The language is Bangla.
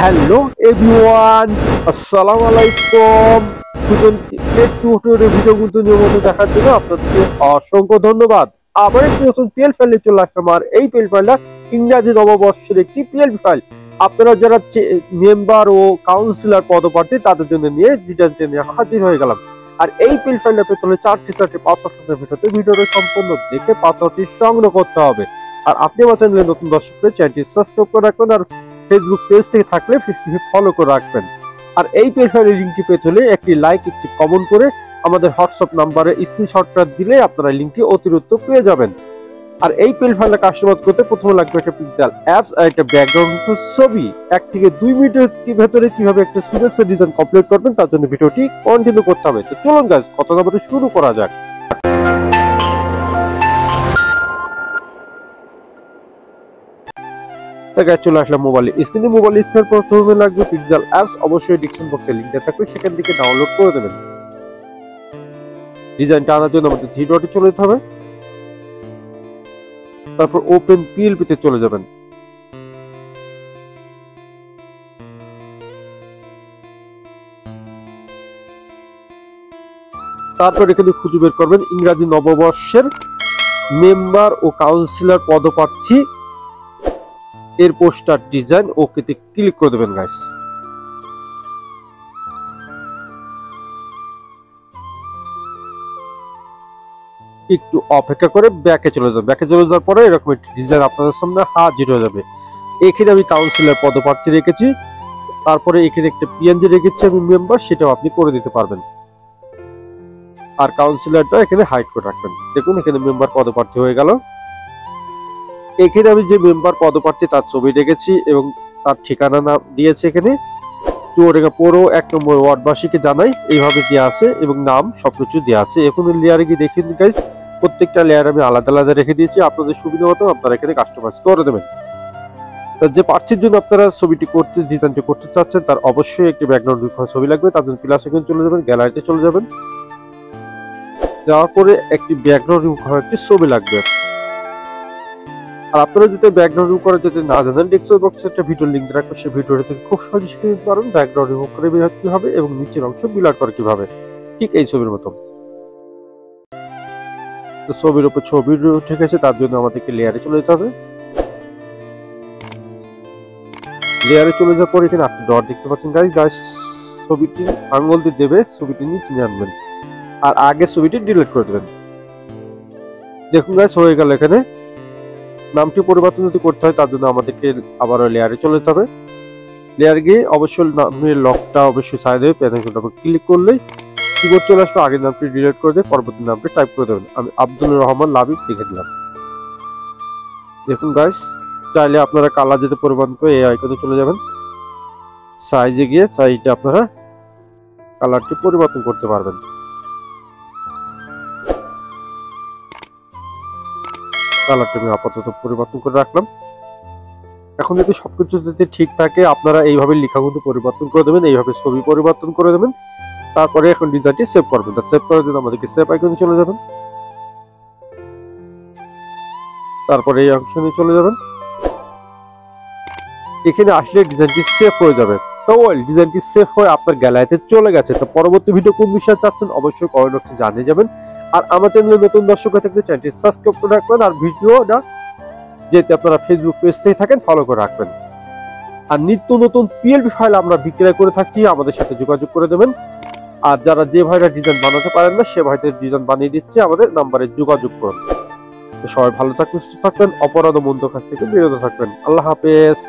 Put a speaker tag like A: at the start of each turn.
A: হ্যালো এভরিওয়ান, আসসালামু আলাইকুম। সুজন টিউটোরিয়াল ভিডিও কিন্তু নিয়মিত দেখার জন্য আপনাদেরকে অসংখ্য ধন্যবাদ। আবার একটি নতুন পিএল ফাইলে চলে আসলাম। আর এই পিএল ফাইলটা ইংরেজি নববর্ষের একটি পিএল ফাইল। আপনারা যারা মেম্বার ও কাউন্সিলর পদপ্রার্থী তাদের জন্য নিয়ে ডিজাইন নিয়ে হাজির হয়ে গেলাম। আর এই পিএল ফাইলের ভেতরে চারটি পাসওয়ার্ডের ভেতরে ভিডিওটা সম্পূর্ণ দেখে পাসওয়ার্ডটি সংগ্রহ করতে হবে। আর আপনি আমার চ্যানেলে নতুন দর্শক হলে চ্যানেলটি সাবস্ক্রাইব করে রাখবেন, আর ফেসবুক পেজ থেকে থাকলে ফলো করে রাখবেন। আর এই পেজ ফাইলের লিঙ্কটি পেতে হলে একটি লাইক, একটি কমেন্ট করে আমাদের হোয়াটসঅ্যাপ নাম্বারে স্ক্রিনশটটা দিলে আপনারা লিঙ্কটি অতিরিক্ত পেয়ে যাবেন। আর এই পেজ ফাইলটা কাস্টমাইজ করতে প্রথমে লাগবে একটা পিক্সেল অ্যাপস আর একটা ব্যাকগ্রাউন্ড ছবি। 1 থেকে 2 মিনিটের ভেতরে কিভাবে একটা সুন্দর ডিজাইন কমপ্লিট করবেন তার জন্য ভিডিওটি কন্টিনিউ করতে হবে। তো চলুন গাইস, কথা না বলে শুরু করা যাক। চলে আসলাম মোবাইল স্ক্রিনে। মোবাইল স্ক্রিন প্রথমে লাগবে পিক্সেল অ্যাপস, অবশ্যই ডিসক্রিপশন বক্সে লিংক দেওয়া থাকবে, সেখান থেকে ডাউনলোড করে দেবেন। ডিজাইনটা আনার জন্য আমাদের থ্রি ডটে চলে যেতে হবে, তারপর ওপেন পিএলপি তে চলে যাবেন। তারপর এখানে খুঁজে বের করবেন ইংরেজি নববর্ষের মেম্বার ও কাউন্সিলর পদপ্রার্থী এর পোস্টার ডিজাইন। ওকেতে ক্লিক করে দেবেন গাইস। একটু অপেক্ষা করে ব্যাকে চলে যাবেন। ব্যাকে চলে যাওয়ার পরে এরকম একটি ডিজাইন আপনাদের সামনে হাজির হয়ে যাবে। এখানে আমি কাউন্সিলর পদপ্রার্থী রেখেছি, তারপরে এখানে একটা পিএনজি রেখেছি আমি মেম্বার, সেটাও আপনি করে দিতে পারবেন। আর কাউন্সিলরটা এখানে হাইড করে রাখবেন। দেখুন এখানে মেম্বার পদপ্রার্থী হয়ে গেল। এখানে আমি যে মেম্বার পদপ্রার্থী তার ছবি রেখেছি এবং তার ঠিকানা নাম দিয়েছি। এখানে চুয়াডাঙ্গা পৌর 1 নম্বর ওয়ার্ডবাসীকে জানাই, এইভাবে দেওয়া আছে এবং নাম সবকিছু দেওয়া আছে। এখন লেয়ারে গিয়ে দেখে নিন গাইস, প্রত্যেকটা লেয়ার আমি আলাদা আলাদা রেখে দিয়েছি। আপনাদের সুবিধা মতো আপনারা এখানে কাস্টমাইজ করে দেবেন। যে প্রার্থীর জন্য আপনারা ছবিটি করতে ডিজাইনটি করতে চাচ্ছেন তার অবশ্যই একটি ব্যাকগ্রাউন্ড ছবি লাগবে। তার জন্য প্লাস এখানে চলে যাবেন, গ্যালারিতে চলে যাবেন। যাওয়ার পরে একটি ব্যাকগ্রাউন্ড একটি ছবি লাগবে। আর আপনারা যদি ব্যাকগ্রাউন্ড রিমুভ করা যদি না জানেন, ডেসক্রিপশন বক্সে একটা ভিডিও লিংক রাখবো, সেই ভিডিওটা থেকে খুব সহজে শিখে নিতে পারেন ব্যাকগ্রাউন্ড রিমুভ করে বের হতে হবে এবং নিচের অংশ ব্লার করা কিভাবে, ঠিক এই ছবির মতো। তো ছবির উপর ছবি উঠে গেছে, তার জন্য আমাদেরকে লেয়ারে চলে যেতে হবে। লেয়ারে চলে যাওয়ার পর এখানে আপনি ডট দেখতে পাচ্ছেন গাইস। ছবিটি আঙ্গুল দিয়ে দেবে, ছবিটি নিচে নিয়ে আনবেন আর আগে ছবিটি ডিলিট করে দেবেন। দেখুন গাইস হয়ে গেল। এখানে নামটি পরিবর্তন যদি করতে হয় তার জন্য আমাদেরকে আবার লেয়ারে চলে যেতে হবে। লেয়ার গিয়ে অবশ্যই নামের লকটা অবশ্যই ছাড়িয়ে দেবে। প্যানেলটা ক্লিক করলেই কিবোর্ড চলে আসবে। আগের নামটি ডিলিট করে দিয়ে পরবর্তী নামটি টাইপ করে দেবেন। আমি আব্দুল রহমান লাবিব লিখে দিলাম। দেখুন গাইস, চাইলে আপনারা কালার যেতে পরিবর্তন করে এই আইকনে চলে যাবেন। সাইজে গিয়ে সাইজটা আপনারা কালারটি পরিবর্তন করতে পারবেন। কালারটা আমি আপাতত পরিবর্তন করে রাখলাম। এখন যদি সবকিছু যদি ঠিক থাকে আপনারা এইভাবে লেখাগুলো পরিবর্তন করে দেবেন, এইভাবে ছবি পরিবর্তন করে দেবেন। তারপরে এখন ডিজাইনটি সেভ করবেন। সেভ করার জন্য আমাদেরকে সেভ আইকনে চলে যাবেন, তারপরে এই অংশ নিয়ে চলে যাবেন। এখানে আসলে ডিজাইনটি সেভ হয়ে যাবে। তো ডিজাইনটি সেভ হয়ে আপনার গ্যালারিতে চলে গেছে। তো পরবর্তী ভিডিও কোন বিষয়ে চাচ্ছেন অবশ্যই কমেন্ট বক্সে জানিয়ে যাবেন। আর আমার চ্যানেলে নতুন দর্শক হয়ে থাকলে চ্যানেলটি সাবস্ক্রাইব করে রাখবেন, আর ভিডিওটা যেতে আপনারা ফেসবুক পেজ থেকে থাকেন ফলো করে রাখবেন। আর নিত্য নতুন পিএলপি ফাইল আমরা বিক্রয় করে থাকছি, আমাদের সাথে যোগাযোগ করে দেবেন। আর যারা যে ভাইরা ডিজাইন বানাতে পারেন না সে ভাইদের ডিজাইন বানিয়ে দিচ্ছে, আমাদের নাম্বারে যোগাযোগ করুন। সবাই ভালো থাকবেন, সুস্থ থাকবেন, অপরাধ ও মন্দ কাজ থেকে বিরত থাকবেন। আল্লাহ হাফেজ।